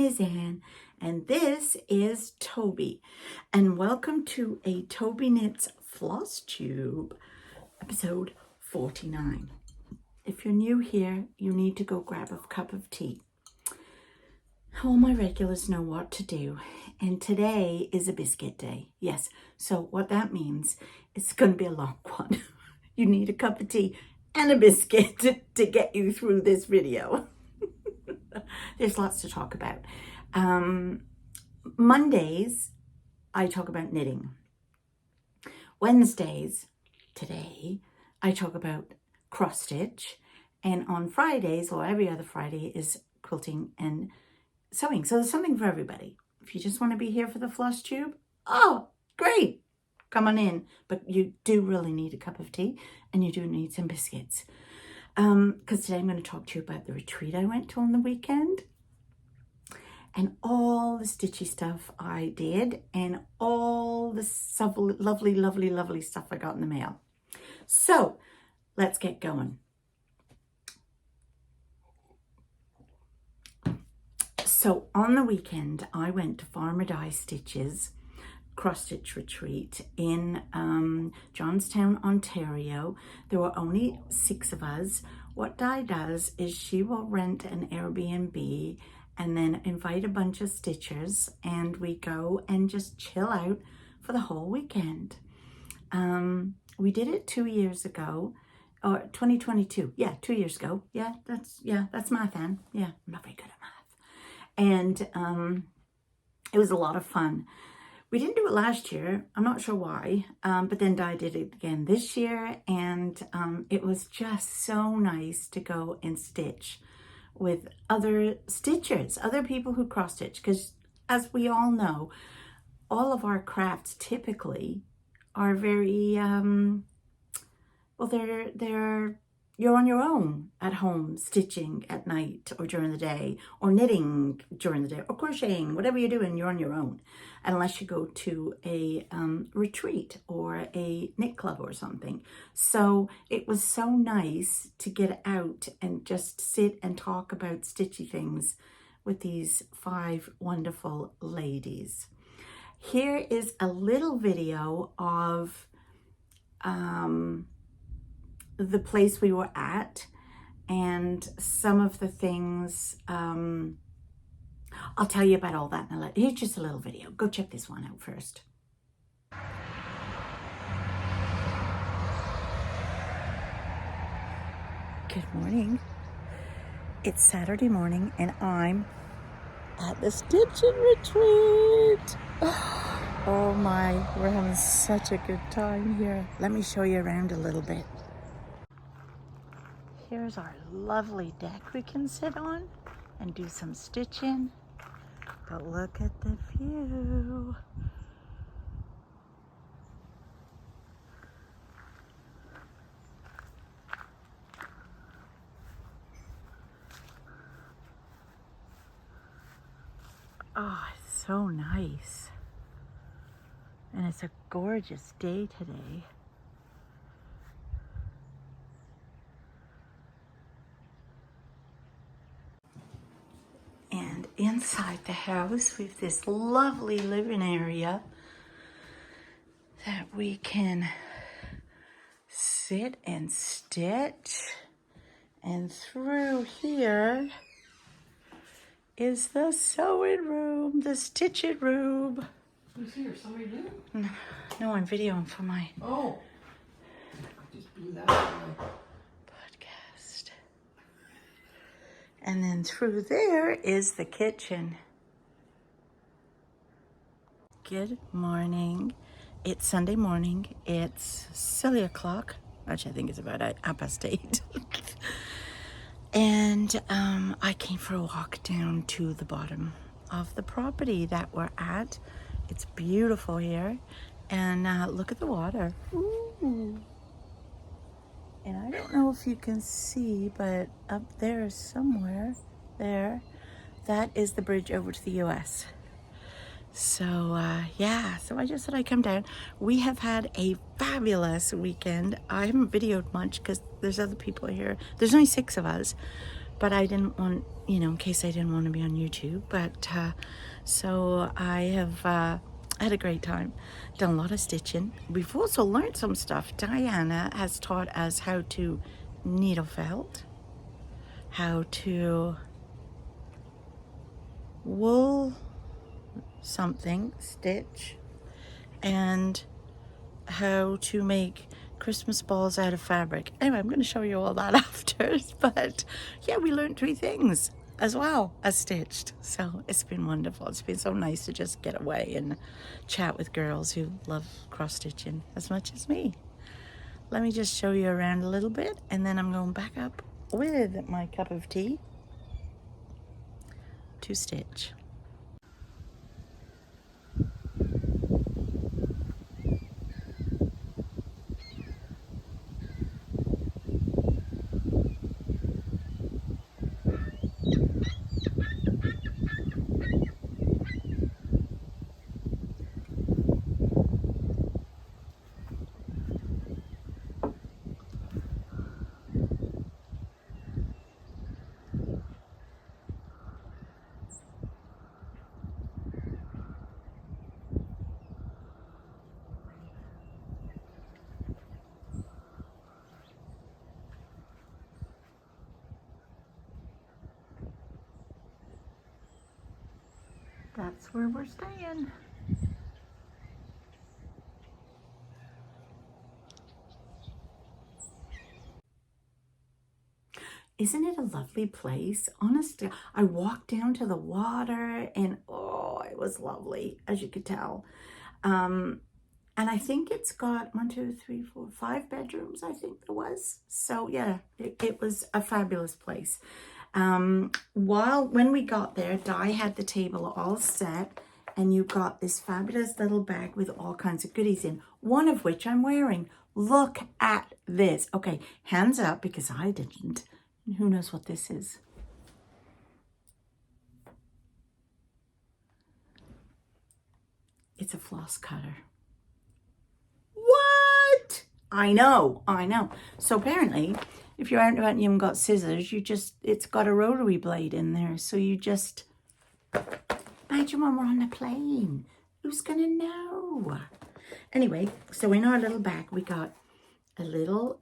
name is Anne, and this is Toby, and welcome to a Tobyknits Flosstube, episode 49. If you're new here, you need to go grab a cup of tea. All my regulars know what to do, and today is a biscuit day. Yes, so what that means, it's going to be a long one. You need a cup of tea and a biscuit to get you through this video. There's lots to talk about. Mondays, I talk about knitting. Wednesdays, today, I talk about cross stitch. And on Fridays, or every other Friday, is quilting and sewing. So there's something for everybody. If you just want to be here for the Flosstube, oh, great. Come on in. But you do really need a cup of tea, and you do need some biscuits. Because today I'm going to talk to you about the retreat I went to on the weekend and all the stitchy stuff I did and all the lovely, lovely, lovely stuff I got in the mail. So let's get going. So on the weekend, I went to Farmer Di Stitches cross stitch retreat in Johnstown, Ontario. There were only 6 of us. What Di does is she will rent an Airbnb and then invite a bunch of stitchers, and we go and just chill out for the whole weekend. We did it 2 years ago, or 2022. Yeah, 2 years ago. Yeah, that's math, Anne. Yeah, I'm not very good at math. And it was a lot of fun. We didn't do it last year. I'm not sure why, but then Di did it again this year, and it was just so nice to go and stitch with other stitchers, other people who cross stitch, because as we all know, all of our crafts typically are very well, they're you're on your own at home, stitching at night or during the day, or knitting during the day, or crocheting, whatever you're doing, you're on your own. Unless you go to a retreat or a knit club or something. So it was so nice to get out and just sit and talk about stitchy things with these 5 wonderful ladies. Here is a little video of the place we were at and some of the things. I'll tell you about all that in a little. Here's just a little video. Go check this one out first. Good morning. It's Saturday morning and I'm at the stitching retreat. Oh my, we're having such a good time here. Let me show you around a little bit. Here's our lovely deck we can sit on and do some stitching. But look at the view. Oh, it's so nice. And it's a gorgeous day today. And inside the house, we have this lovely living area that we can sit and stitch. And through here is the sewing room, the stitching room. Who's here? Somebody new? No, I'm videoing for my I just blew that away. podcast. And then through there is the kitchen. Good morning. It's Sunday morning. It's silly o'clock, which I think is about 8:30. And I came for a walk down to the bottom of the property that we're at. It's beautiful here. And look at the water. Ooh. And I don't know if you can see, but up there somewhere, there, that is the bridge over to the US. So yeah, so I just thought I'd come down. We have had a fabulous weekend. I haven't videoed much because there's other people here. There's only 6 of us, but I didn't want, you know, in case I didn't want to be on YouTube. But so I have had a great time, done a lot of stitching. We've also learned some stuff. Diana has taught us how to needle felt, how to wool something, stitch, and how to make Christmas balls out of fabric. Anyway, I'm going to show you all that after, but yeah, we learned 3 things as well as stitched. So it's been wonderful. It's been so nice to just get away and chat with girls who love cross stitching as much as me. Let me just show you around a little bit, and then I'm going back up with my cup of tea to stitch. That's where we're staying. Isn't it a lovely place? Honestly, I walked down to the water and oh, it was lovely, as you could tell. And I think it's got 1, 2, 3, 4, 5 bedrooms, I think there was. So yeah, it was a fabulous place. When we got there, Di had the table all set, and you got this fabulous little bag with all kinds of goodies in, one of which I'm wearing. Look at this. Okay, hands up because I didn't. Who knows what this is? It's a floss cutter. What? I know. So apparently, if you're out and about and you haven't got scissors, it's got a rotary blade in there. So you just, imagine when we're on a plane. Who's gonna know? Anyway, so in our little bag, we got a little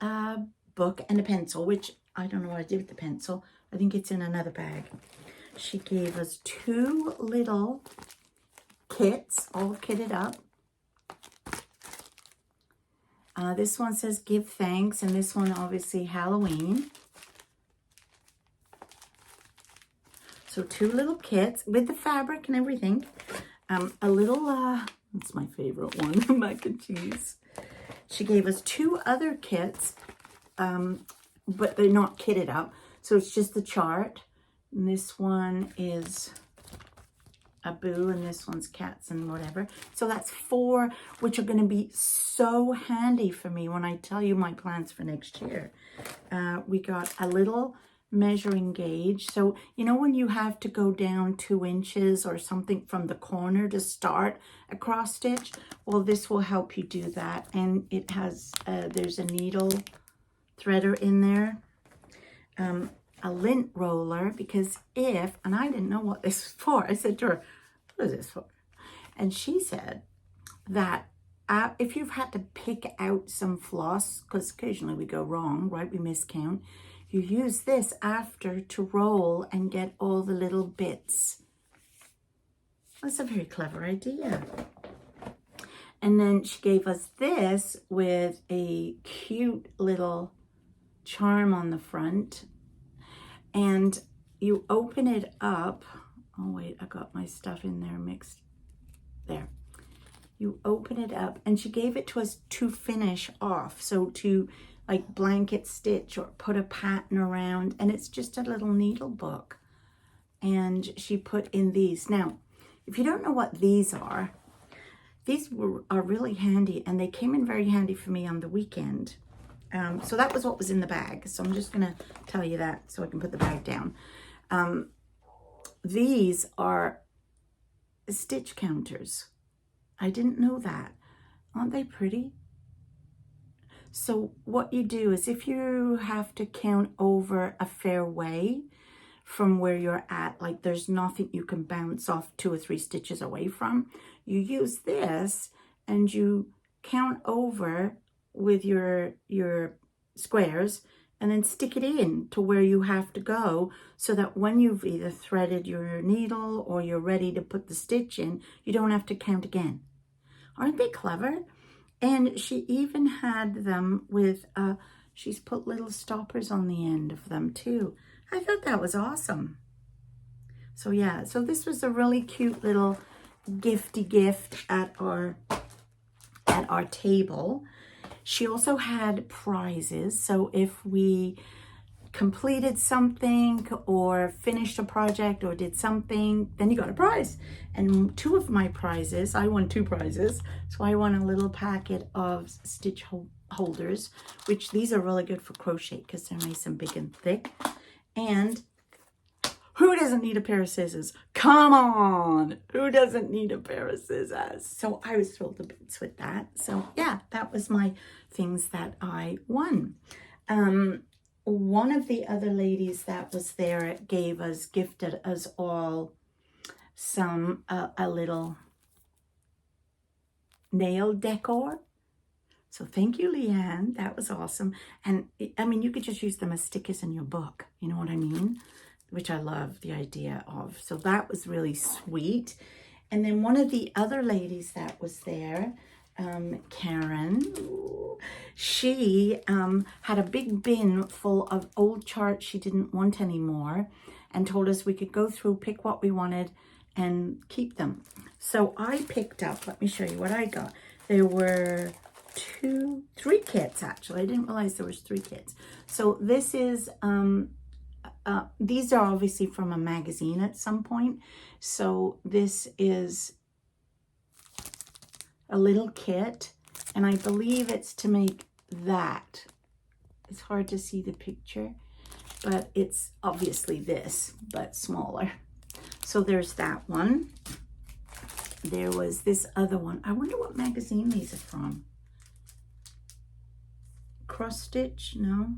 book and a pencil, which I don't know what I did with the pencil. I think it's in another bag. She gave us 2 little kits, all kitted up. This one says give thanks, and this one obviously Halloween. So 2 little kits with the fabric and everything. A little, that's my favorite one, mac and cheese. She gave us 2 other kits, but they're not kitted up. So it's just the chart. And this one is a boo, and this one's cats and whatever. So that's 4, which are going to be so handy for me when I tell you my plans for next year. We got a little measuring gauge. So, you know, when you have to go down 2 inches or something from the corner to start a cross stitch, well, this will help you do that. And it has, there's a needle threader in there. A lint roller, because and I didn't know what this was for. I said to her, what is this for? And she said that if you've had to pick out some floss, because occasionally we go wrong, right? We miscount. You use this after to roll and get all the little bits. That's a very clever idea. And then she gave us this with a cute little charm on the front. And you open it up. Oh, wait, I got my stuff in there mixed. There. You open it up, and she gave it to us to finish off. So to like blanket stitch or put a pattern around, and it's just a little needle book. And she put in these. Now, if you don't know what these are really handy, and they came in very handy for me on the weekend. So that was what was in the bag. So I'm just going to tell you that so I can put the bag down. These are stitch counters. I didn't know that. Aren't they pretty? So what you do is if you have to count over a fair way, from where you're at. Like there's nothing you can bounce off 2 or 3 stitches away from. You use this and you count over with your squares and then stick it in to where you have to go, so that when you've either threaded your needle or you're ready to put the stitch in, you don't have to count again. Aren't they clever? And she even had them with, she's put little stoppers on the end of them too. I thought that was awesome. So yeah, so this was a really cute little gifty gift at our table. She also had prizes. So if we completed something or finished a project or did something, then you got a prize. And 2 of my prizes, I won 2 prizes. So I won a little packet of stitch holders, which these are really good for crochet because they're nice and big and thick. And who doesn't need a pair of scissors? Come on, who doesn't need a pair of scissors? So I was thrilled to bits with that. So yeah, that was my things that I won. One of the other ladies that was there gifted us all some, a little nail decor. So thank you, Leanne. That was awesome. And I mean, you could just use them as stickers in your book. You know what I mean? Which I love the idea of. So that was really sweet. And then one of the other ladies that was there, Karen, she had a big bin full of old charts she didn't want anymore and told us we could go through, pick what we wanted and keep them. So I picked up, let me show you what I got. There were 3 kits actually. I didn't realize there was 3 kits. So this is, these are obviously from a magazine at some point. So this is a little kit, and I believe it's to make that. It's hard to see the picture, but it's obviously this, but smaller. So there's that one. There was this other one. I wonder what magazine these are from. Cross Stitch? No.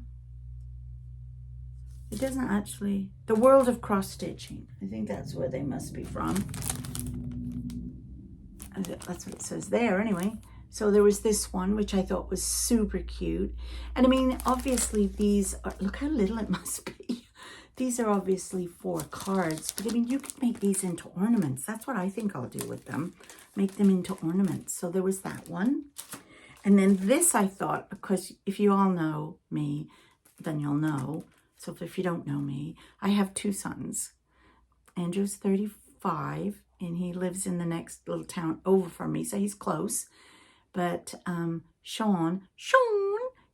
It doesn't actually. The World of Cross Stitching. I think that's where they must be from. That's what it says there anyway. So there was this one, which I thought was super cute. And I mean, obviously these are, look how little it must be. These are obviously 4 cards, but I mean, you could make these into ornaments. That's what I think I'll do with them. Make them into ornaments. So there was that one. And then this I thought, because if you all know me, then you'll know. So if you don't know me, I have 2 sons. Andrew's 35, and he lives in the next little town over from me, so he's close. But Sean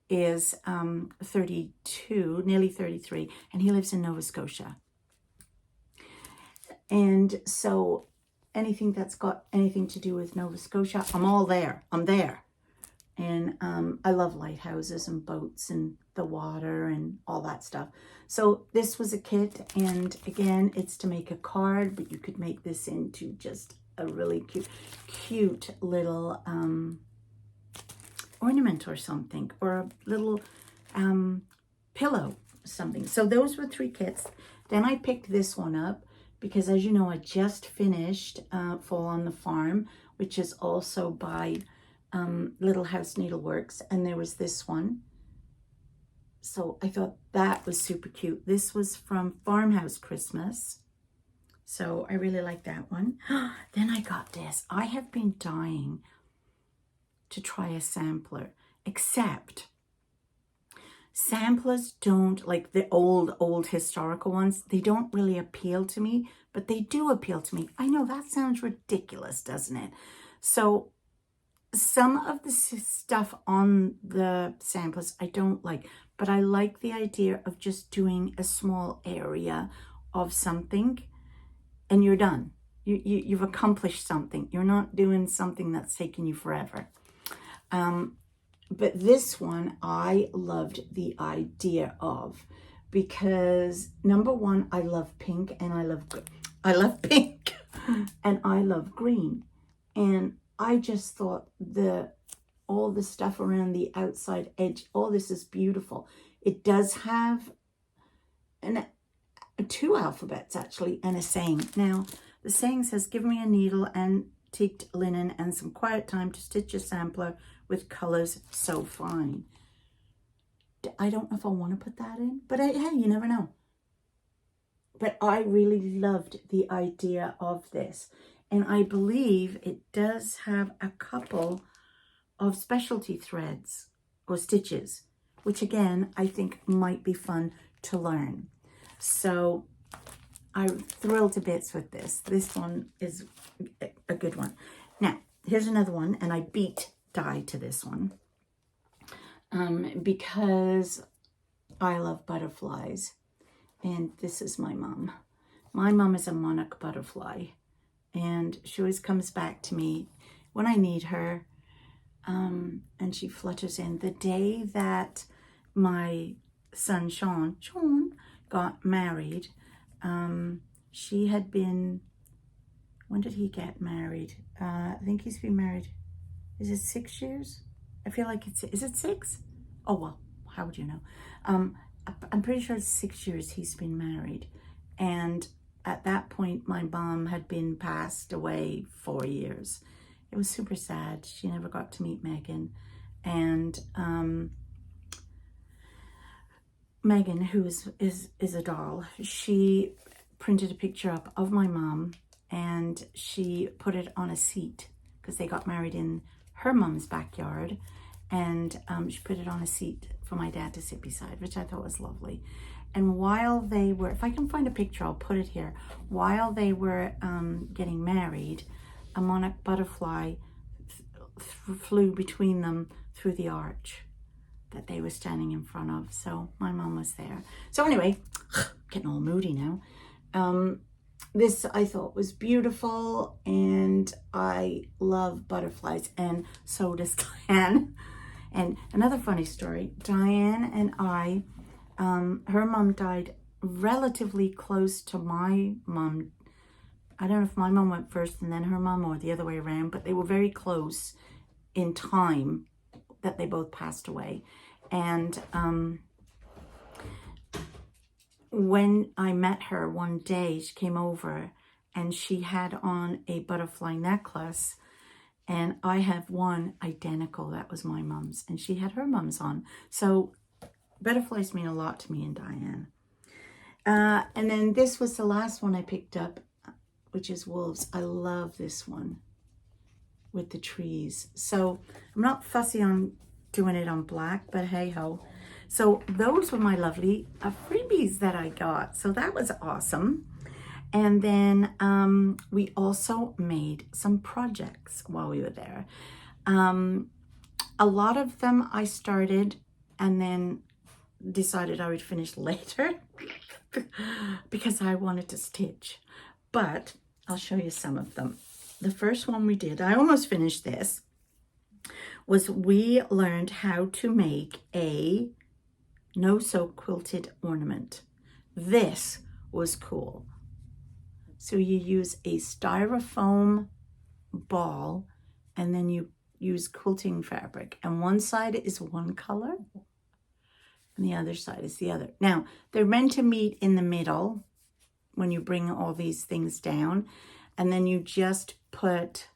is 32, nearly 33, and he lives in Nova Scotia. And so anything that's got anything to do with Nova Scotia, I'm all there. I'm there. And I love lighthouses and boats and the water and all that stuff. So this was a kit, and again, it's to make a card, but you could make this into just a really cute little ornament or something, or a little pillow or something. So those were 3 kits. Then I picked this one up because, as you know, I just finished Fall on the Farm, which is also by Little House Needleworks, and there was this one. So I thought that was super cute. This was from Farmhouse Christmas. So I really like that one. Then I got this. I have been dying to try a sampler, except samplers don't, like the old historical ones, they don't really appeal to me, but they do appeal to me. I know that sounds ridiculous, doesn't it? So some of the stuff on the samplers I don't like, but I like the idea of just doing a small area of something and you're done. You've accomplished something. You're not doing something that's taking you forever. But this one I loved the idea of, because number one, I love pink and I love pink and I love green. And I just thought all the stuff around the outside edge, all this is beautiful. It does have two alphabets actually, and a saying. Now, the saying says, give me a needle and antiqued linen and some quiet time to stitch a sampler with colors so fine. I don't know if I want to put that in, but hey, you never know. But I really loved the idea of this. And I believe it does have a couple of specialty threads or stitches, which again, I think might be fun to learn. So I'm thrilled to bits with this. This one is a good one. Now, here's another one, and I beat dye to this one because I love butterflies. And this is my mom. My mom is a monarch butterfly, and she always comes back to me when I need her, and she flutters in. The day that my son Sean got married, she had been, when did he get married? I think he's been married, is it 6 years? I feel like is it 6? Oh, well, how would you know? I'm pretty sure it's 6 years he's been married. And at that point, my mom had been passed away 4 years. It was super sad. She never got to meet Megan. And Megan, who is a doll, she printed a picture up of my mom and she put it on a seat because they got married in her mom's backyard. And she put it on a seat for my dad to sit beside, which I thought was lovely. And while they were, if I can find a picture, I'll put it here. While they were getting married, a monarch butterfly flew between them through the arch that they were standing in front of. So my mom was there. So anyway, getting all moody now. This I thought was beautiful, and I love butterflies, and so does Diane. And another funny story, Diane and I, her mom died relatively close to my mom. I don't know if my mom went first and then her mom, or the other way around, but they were very close in time that they both passed away. And when I met her one day, she came over and she had on a butterfly necklace. And I have one identical, that was my mom's, and she had her mom's on. So butterflies mean a lot to me and Diane. And then this was the last one I picked up, which is wolves. I love this one with the trees. So I'm not fussy on doing it on black, but hey ho. So those were my lovely freebies that I got. So that was awesome. And then we also made some projects while we were there. A lot of them I started and then decided I would finish later because I wanted to stitch. But I'll show you some of them. The first one we did, I almost finished this, was we learned how to make a no-sew quilted ornament. This was cool. So you use a styrofoam ball and then you use quilting fabric. And one side is one color and the other side is the other. Now, they're meant to meet in the middle when you bring all these things down. And then you just put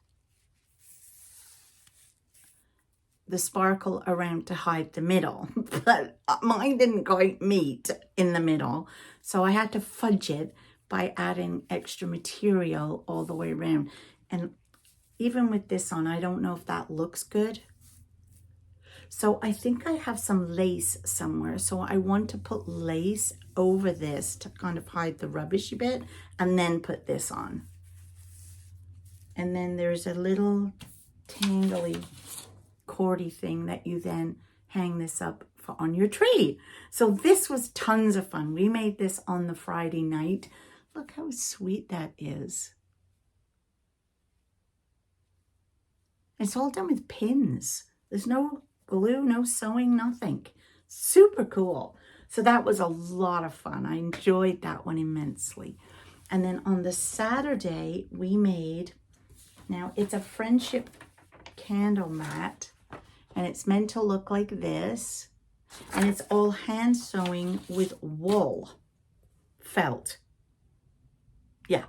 the sparkle around to hide the middle. But mine didn't quite meet in the middle. So I had to fudge it by adding extra material all the way around. And even with this on, I don't know if that looks good. So I think I have some lace somewhere. So I want to put lace over this to kind of hide the rubbishy bit and then put this on. And then there's a little tangly cordy thing that you then hang this up for on your tree. So this was tons of fun. We made this on the Friday night. Look how sweet that is. It's all done with pins. There's no glue, no sewing, nothing. Super cool. So that was a lot of fun. I enjoyed that one immensely. And then on the Saturday, we made, now it's a friendship candle mat, and it's meant to look like this. And it's all hand sewing with wool. felt. Yeah.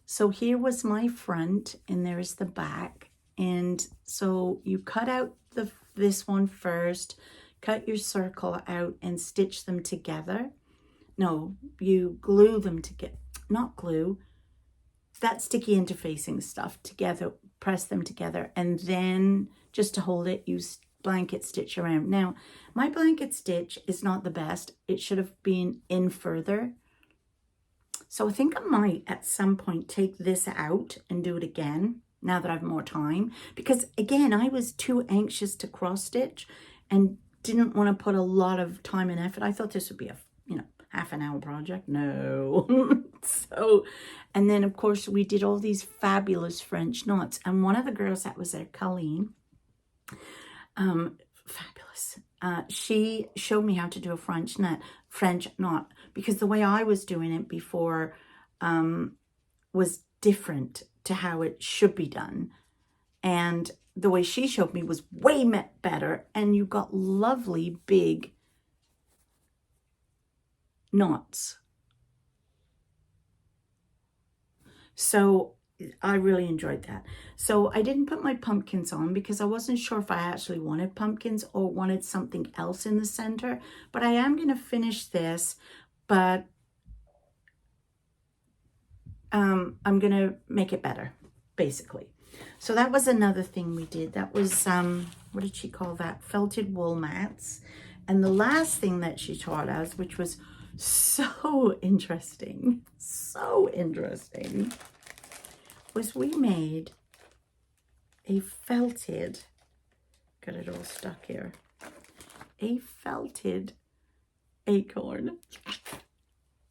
So here was my front, and there's the back. And so you cut out this one first, cut your circle out and stitch them together. No, you glue them together, not glue, that sticky interfacing stuff together, press them together, and then just to hold it, you blanket stitch around. Now, my blanket stitch is not the best. It should have been in further. So I think I might at some point take this out and do it again now that I have more time. Because again, I was too anxious to cross stitch and didn't want to put a lot of time and effort. I thought this would be a, half an hour project. No. So, and then of course we did all these fabulous French knots. And one of the girls that was there, Colleen, fabulous. She showed me how to do a French knot, because the way I was doing it before was different to how it should be done. And the way she showed me was way better. And you got lovely big knots. So I really enjoyed that. So I didn't put my pumpkins on because I wasn't sure if I actually wanted pumpkins or wanted something else in the center. But I am going to finish this, but I'm going to make it better, basically. So that was another thing we did. That was, what did she call that? Felted wool mats. And the last thing that she taught us, which was so interesting, was we made a felted, got it all stuck here, a felted acorn.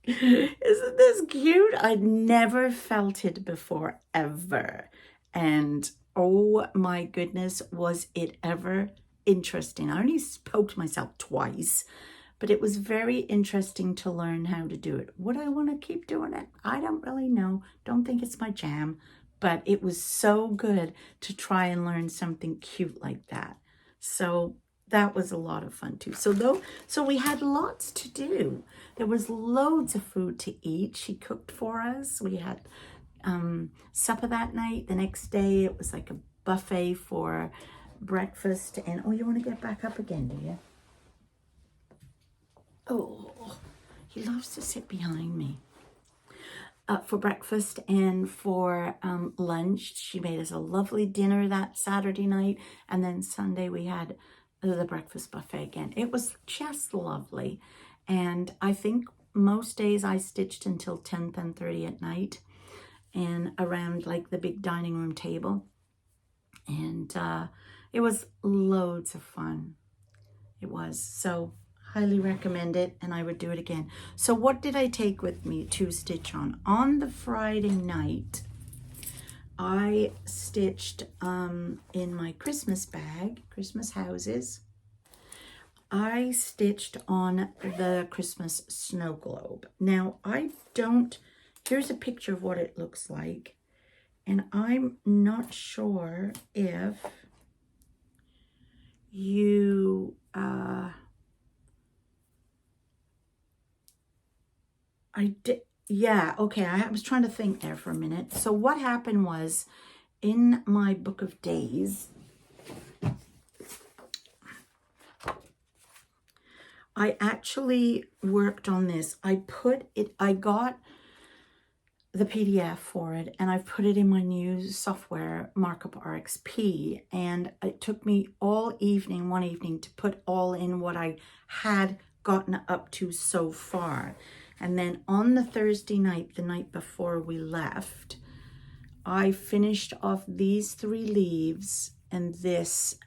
Isn't this cute? I'd never felted before, ever. And oh my goodness, was it ever interesting. I only poked myself twice, but it was very interesting to learn how to do it. Would I want to keep doing it? I don't really know. Don't think it's my jam, but it was so good to try and learn something cute like that. So that was a lot of fun too. So we had lots to do. There was loads of food to eat. She cooked for us. We had supper that night. The next day it was like a buffet for breakfast. And oh, you want to get back up again, do you? Oh, he loves to sit behind me. For breakfast and for lunch, she made us a lovely dinner that Saturday night. And then Sunday we had the breakfast buffet again. It was just lovely. And I think most days I stitched until 10:30 at night and around like the big dining room table. And it was loads of fun. It was. So highly recommend it, and I would do it again. So what did I take with me to stitch on? On the Friday night, I stitched in my Christmas bag, Christmas houses. I stitched on the Christmas snow globe. Now, here's a picture of what it looks like, and I'm not sure if you... Yeah, okay, I was trying to think there for a minute. So what happened was, in my book of days, I actually worked on this. I got the PDF for it, and I've put it in my new software, Markup RXP, and it took me one evening to put all in what I had gotten up to so far. And then on the Thursday night, the night before we left, I finished off these 3 leaves and this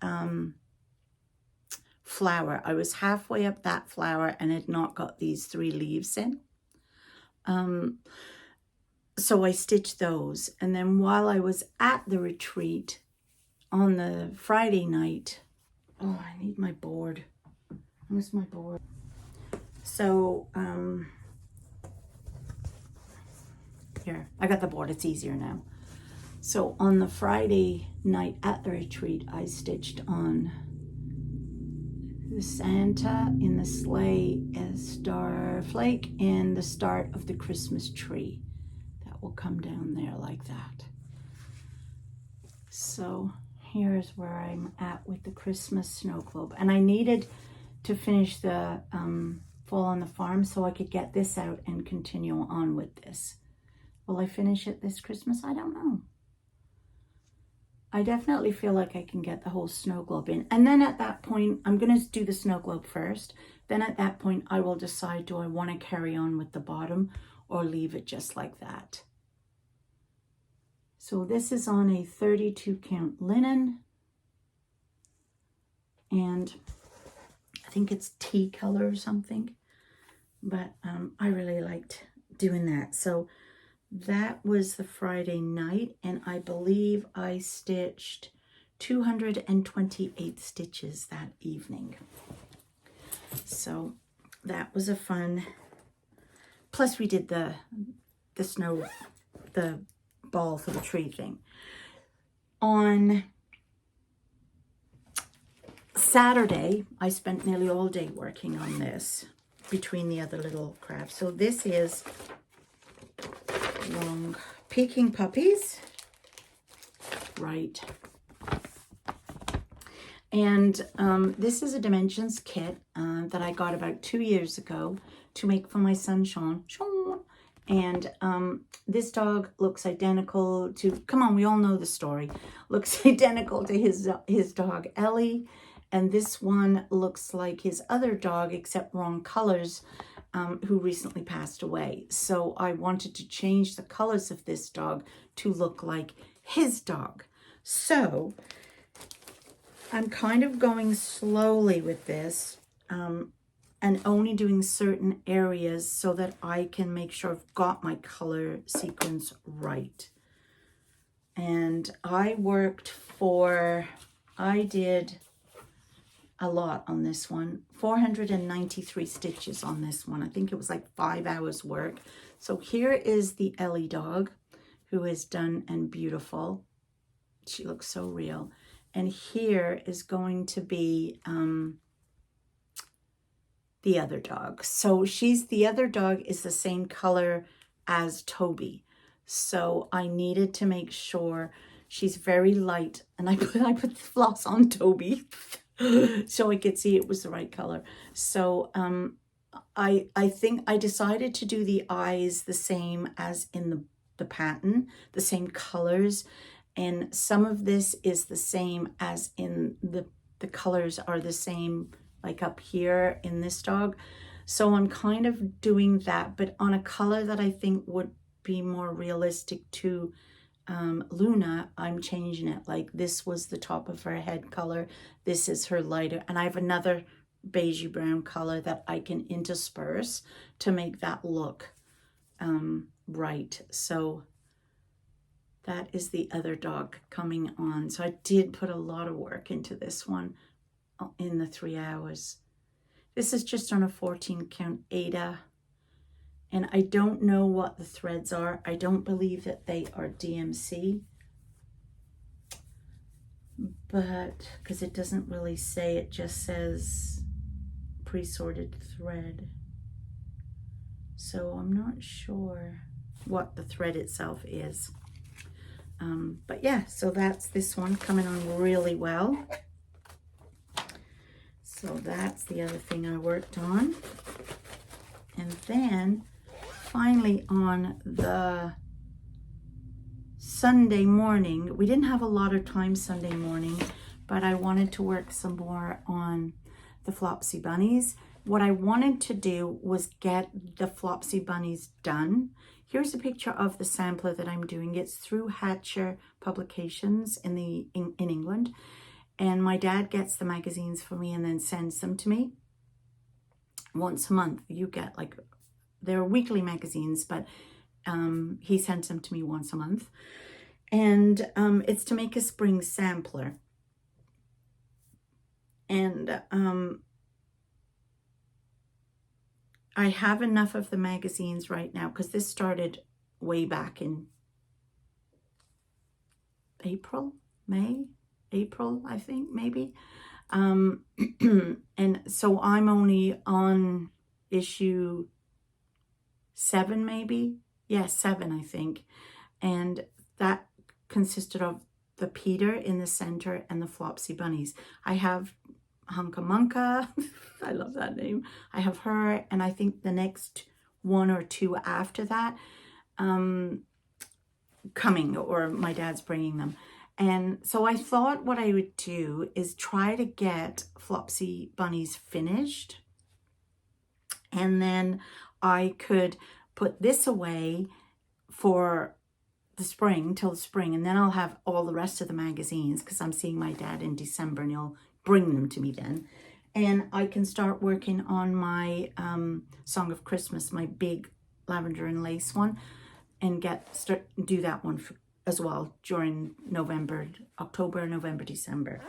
flower. I was halfway up that flower and had not got these 3 leaves in. So I stitched those. And then while I was at the retreat on the Friday night, oh, I need my board. Where's my board? So, here, I got the board, it's easier now. So on the Friday night at the retreat, I stitched on The Santa in the sleigh is Starflake and the start of the Christmas tree. That will come down there like that. So here's where I'm at with the Christmas snow globe. And I needed to finish the Fall on the Farm so I could get this out and continue on with this. Will I finish it this Christmas? I don't know. I definitely feel like I can get the whole snow globe in. And then at that point, I'm going to do the snow globe first. Then at that point, I will decide, do I want to carry on with the bottom or leave it just like that? So this is on a 32 count linen. And I think it's tea color or something. But I really liked doing that. So that was the Friday night, and I believe I stitched 228 stitches that evening. So that was a fun, plus we did the snow, the ball for the tree thing. On Saturday, I spent nearly all day working on this between the other little crafts. So this is long Peking Puppies, right? And this is a dimensions kit that I got about 2 years ago to make for my son Sean. And this dog looks identical to, come on, we all know the story, looks identical to his dog Ellie. And this one looks like his other dog, except wrong colors, who recently passed away. So I wanted to change the colors of this dog to look like his dog. So I'm kind of going slowly with this and only doing certain areas so that I can make sure I've got my color sequence right. And I did a lot on this one, 493 stitches on this one. I think it was like 5 hours work. So here is the Ellie dog, who is done and beautiful. She looks so real. And here is going to be the other dog. So the other dog is the same color as Toby. So I needed to make sure she's very light. And I put the floss on Toby so I could see it was the right color. So I think I decided to do the eyes the same as in the pattern, the same colors. And some of this is the same as in the colors are the same, like up here in this dog. So I'm kind of doing that, but on a color that I think would be more realistic to Luna, I'm changing it. Like this was the top of her head color. This is her lighter. And I have another beigey brown color that I can intersperse to make that look right. So that is the other dog coming on. So I did put a lot of work into this one in the 3 hours. This is just on a 14 count Ada. And I don't know what the threads are. I don't believe that they are DMC. But, because it doesn't really say, it just says pre-sorted thread. So I'm not sure what the thread itself is. But yeah, so that's this one coming on really well. So that's the other thing I worked on. And then finally on the Sunday morning, we didn't have a lot of time Sunday morning, but I wanted to work some more on the Flopsy Bunnies. What I wanted to do was get the Flopsy Bunnies done. Here's a picture of the sampler that I'm doing. It's through Hachette publications in England. And my dad gets the magazines for me and then sends them to me once a month. You get like, they're weekly magazines, but he sends them to me once a month. And it's to make a spring sampler. And I have enough of the magazines right now because this started way back in April, I think, maybe. And so I'm only on issue 7, maybe. Yeah, 7, I think. And that consisted of the Peter in the center and the Flopsy bunnies. I have Hunka Munka. I love that name. I have her, and I think the next 1 or 2 after that coming, or my dad's bringing them. And so I thought what I would do is try to get Flopsy bunnies finished, and then I could put this away for the spring, till the spring, and then I'll have all the rest of the magazines, because I'm seeing my dad in December and he'll bring them to me then. And I can start working on my Song of Christmas, my big lavender and lace one, and do that one as well during October, November, December.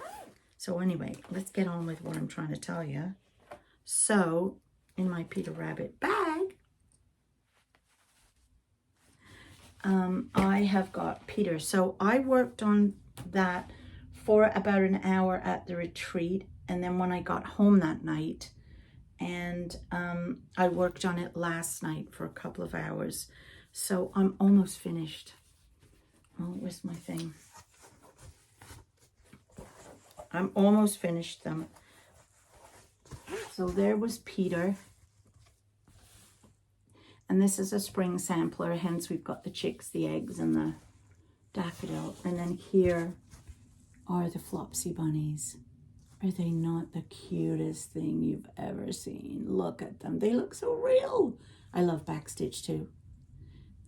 So anyway, let's get on with what I'm trying to tell you. So in my Peter Rabbit bag, I have got Peter. So I worked on that for about an hour at the retreat, and then when I got home that night, and I worked on it last night for a couple of hours. So I'm almost finished. Oh, where's my thing? I'm almost finished them. So there was Peter. And this is a spring sampler, hence we've got the chicks, the eggs, and the daffodil. And then here are the Flopsy bunnies. Are they not the cutest thing you've ever seen? Look at them. They look so real. I love backstitch too.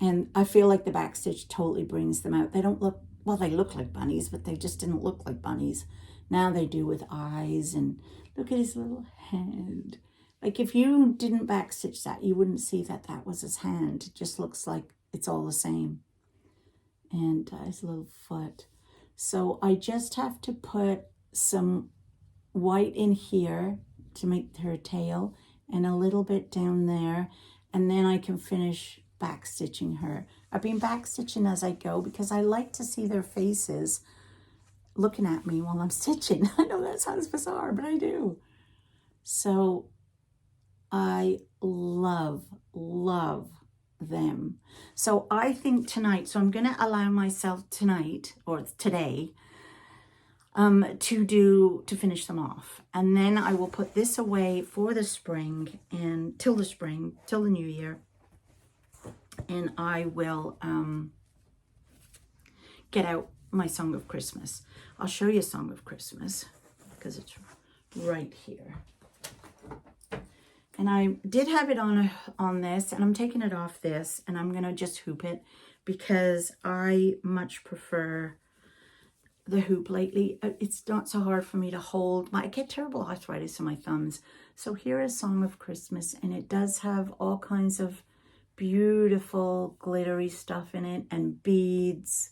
And I feel like the backstitch totally brings them out. They don't look, well, they look like bunnies, but they just didn't look like bunnies. Now they do with eyes, and look at his little hand. Like if you didn't backstitch that, you wouldn't see that that was his hand. It just looks like it's all the same. And his little foot. So I just have to put some white in here to make her tail, and a little bit down there, and then I can finish backstitching her. I've been backstitching as I go because I like to see their faces looking at me while I'm stitching. I know that sounds bizarre, but I do. So I love them. So I think tonight, so I'm going to allow myself tonight, or today, to finish them off. And then I will put this away for the spring, and till the new year. And I will get out my Song of Christmas. I'll show you Song of Christmas because it's right here. And I did have it on this, and I'm taking it off this, and I'm going to just hoop it because I much prefer the hoop lately. It's not so hard for me to hold. I get terrible arthritis in my thumbs. So here is Song of Christmas, and it does have all kinds of beautiful glittery stuff in it and beads.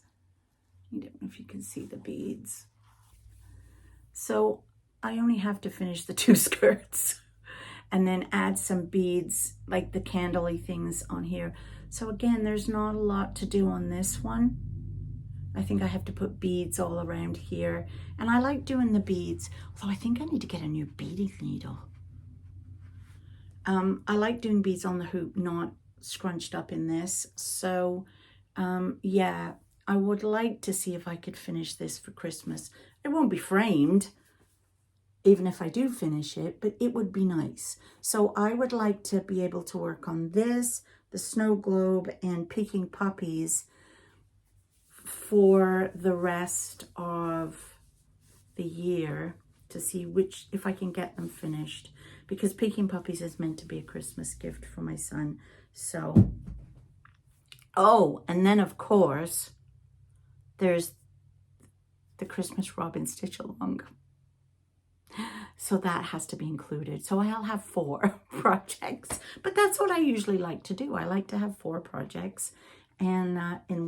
I don't know if you can see the beads. So I only have to finish the 2 skirts and then add some beads, like the candle-y things on here. So again, there's not a lot to do on this one. I think I have to put beads all around here. And I like doing the beads, although I think I need to get a new beading needle. I like doing beads on the hoop, not scrunched up in this. So yeah, I would like to see if I could finish this for Christmas. It won't be framed, even if I do finish it, but it would be nice. So I would like to be able to work on this, the snow globe, and Peking Puppies for the rest of the year, to see if I can get them finished, because Peking Puppies is meant to be a Christmas gift for my son. So, oh, and then of course, there's the Christmas Robin Stitch Along. So that has to be included. So I'll have 4 projects, but that's what I usually like to do. I like to have 4 projects and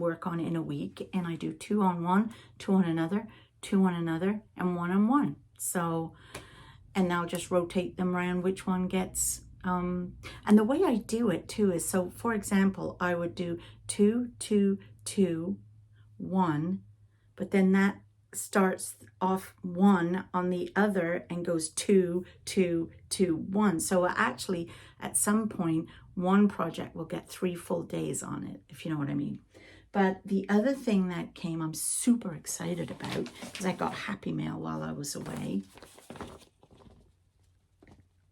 work on in a week. And I do 2 on one, 2 on another, 2 on another, and 1 on one. So, and I'll just rotate them around which one gets, and the way I do it too is, so for example, I would do 2, 2, 2, 1, but then that starts off 1 on the other and goes 2, 2, 2, 1. So actually, at some point, one project will get 3 full days on it, if you know what I mean. But the other thing that came, I'm super excited about, because I got Happy Mail while I was away.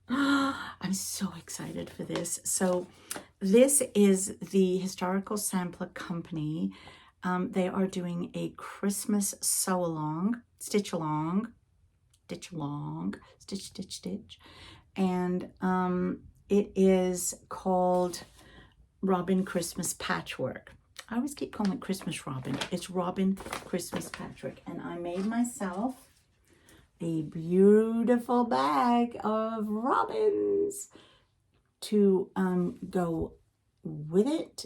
I'm so excited for this. So this is the Historical Sampler Company. They are doing a Christmas sew-along, stitch-along, stitch, stitch, stitch. And it is called Robin Christmas Patchwork. I always keep calling it Christmas Robin. It's Robin Christmas Patchwork. And I made myself a beautiful bag of robins to go with it,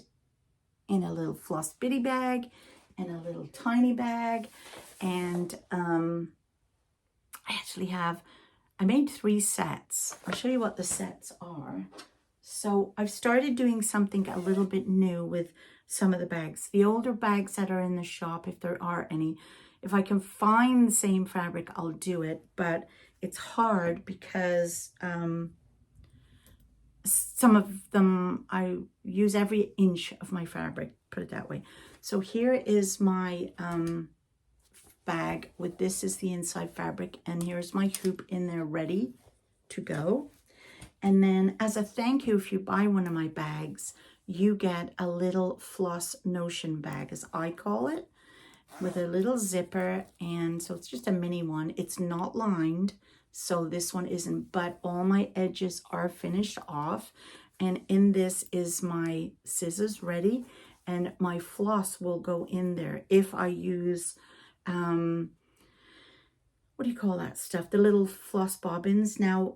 in a little floss bitty bag, in a little tiny bag. And I made 3 sets. I'll show you what the sets are. So I've started doing something a little bit new with some of the bags. The older bags that are in the shop, if there are any, if I can find the same fabric, I'll do it. But it's hard because some of them, I use every inch of my fabric, put it that way. So here is my bag with this is the inside fabric, and here's my hoop in there ready to go. And then as a thank you, if you buy one of my bags, you get a little floss notion bag, as I call it, with a little zipper. And so it's just a mini one. It's not lined, so this one isn't, but all my edges are finished off. And in this is my scissors ready, and my floss will go in there if I use what do you call that stuff, the little floss bobbins. Now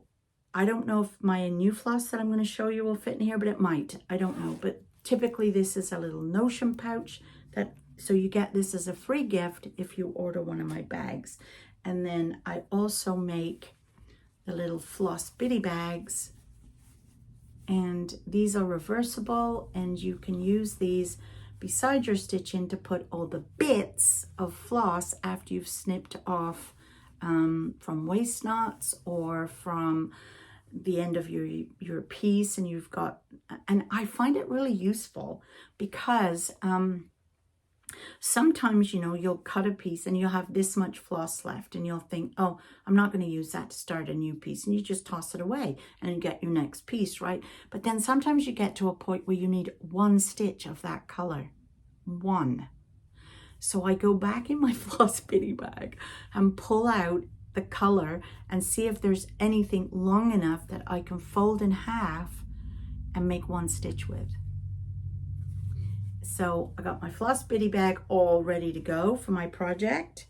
I don't know if my new floss that I'm going to show you will fit in here, but it might, I don't know. But typically this is a little notion pouch, that so you get this as a free gift if you order one of my bags. And then I also make the little floss bitty bags, and these are reversible, and you can use these beside your stitching to put all the bits of floss after you've snipped off from waist knots or from the end of your piece, and you've got, and I find it really useful because sometimes, you know, you'll cut a piece and you'll have this much floss left, and you'll think, oh, I'm not going to use that to start a new piece, and you just toss it away and you get your next piece, right? But then sometimes you get to a point where you need 1 stitch of that color, 1. So I go back in my floss bitty bag and pull out the color and see if there's anything long enough that I can fold in half and make 1 stitch with. So I got my floss bitty bag all ready to go for my project.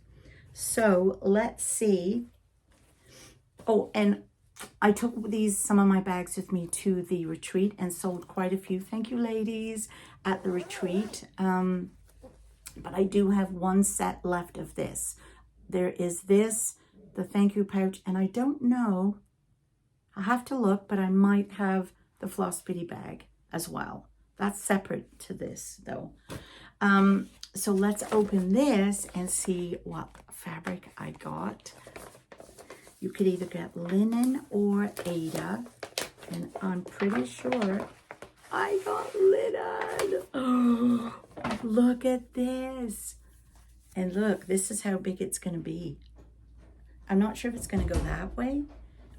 So let's see. Oh, and I took some of my bags with me to the retreat and sold quite a few. Thank you, ladies, at the retreat. But I do have 1 set left of this. There is this, the thank you pouch, and I don't know, I have to look, but I might have the floss bitty bag as well. That's separate to this though. So let's open this and see what fabric I got. You could either get linen or Aida, and I'm pretty sure I got linen. Oh, look at this. And look, this is how big it's going to be. I'm not sure if it's going to go that way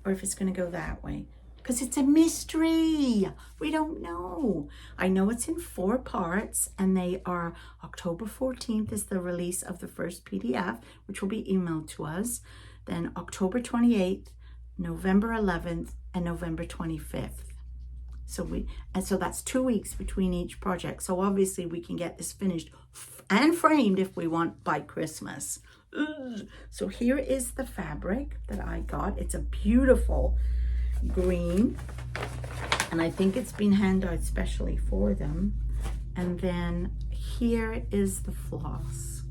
or if it's going to go that way, because it's a mystery. We don't know. I know it's in 4 parts, and they are October 14th is the release of the first PDF, which will be emailed to us. Then October 28th, November 11th, and November 25th. So that's 2 weeks between each project. So obviously we can get this finished and framed if we want by Christmas. Ugh. So here is the fabric that I got. It's a beautiful green, and I think it's been hand dyed specially for them. And then here is the floss.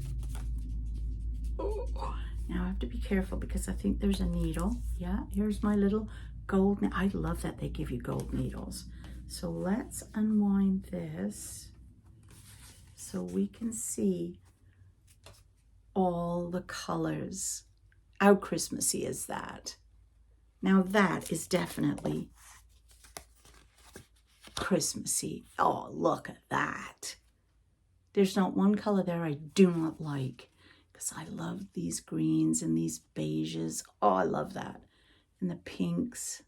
Oh. Now I have to be careful because I think there's a needle. Yeah, here's my little gold. I love that they give you gold needles. So let's unwind this so we can see all the colors. How Christmassy is that? Now that is definitely Christmassy. Oh, look at that. There's not one color there I do not like, because I love these greens and these beiges. Oh, I love that. And the pinks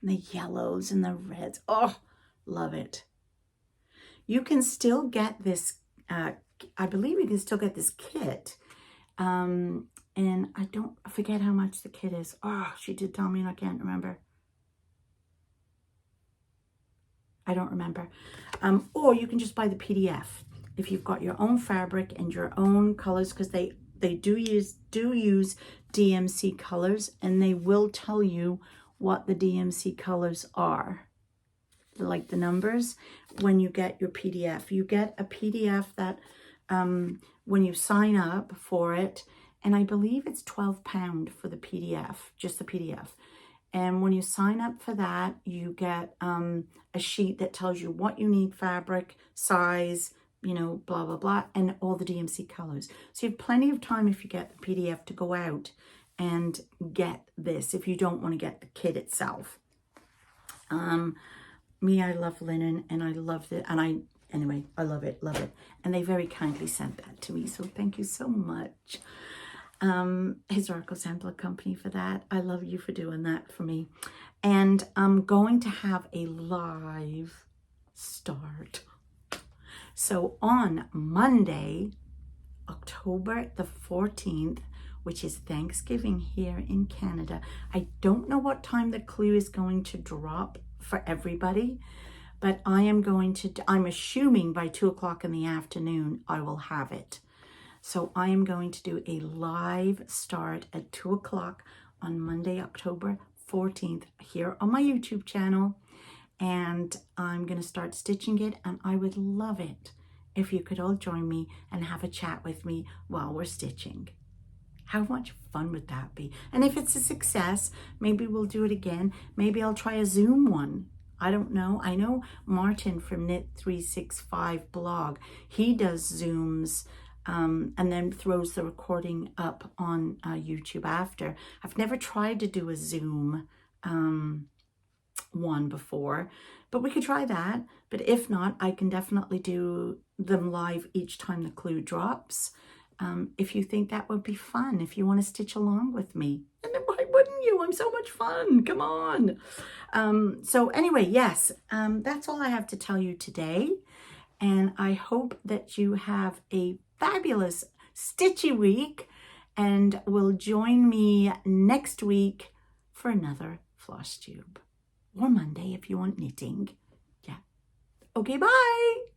and the yellows and the reds. Oh, love it. You can still get this, I believe you can still get this kit. And I forget how much the kit is. Oh, she did tell me and I can't remember. I don't remember. Or you can just buy the PDF if you've got your own fabric and your own colors, because they do use DMC colors, and they will tell you what the DMC colors are, like the numbers. When you get your PDF, you get a PDF that when you sign up for it, and I believe it's £12 for the PDF, just the PDF. And when you sign up for that, you get a sheet that tells you what you need, fabric, size, you know, blah, blah, blah, and all the DMC colors. So you have plenty of time if you get the PDF to go out and get this, if you don't want to get the kit itself. Me, I love linen, and I love it, and anyway, I love it. And they very kindly sent that to me, so thank you so much. Historical Sampler Company, for that. I love you for doing that for me. And I'm going to have a live start. So on Monday, October the 14th, which is Thanksgiving here in Canada, I don't know what time the clue is going to drop for everybody, but I'm assuming by 2 o'clock in the afternoon, I will have it. So I am going to do a live start at 2 o'clock on Monday, October 14th here on my YouTube channel. And I'm going to start stitching it, and I would love it if you could all join me and have a chat with me while we're stitching. How much fun would that be? And if it's a success, maybe we'll do it again. Maybe I'll try a Zoom one. I don't know. I know Martin from Knit365 blog, he does Zooms and then throws the recording up on YouTube after. I've never tried to do a Zoom one before, but we could try that. But if not, I can definitely do them live each time the clue drops. If you think that would be fun, if you want to stitch along with me. And then why wouldn't you? I'm so much fun. Come on. So anyway, yes, that's all I have to tell you today. And I hope that you have a fabulous stitchy week, and will join me next week for another floss tube, or Monday if you want knitting. Yeah. Okay, bye.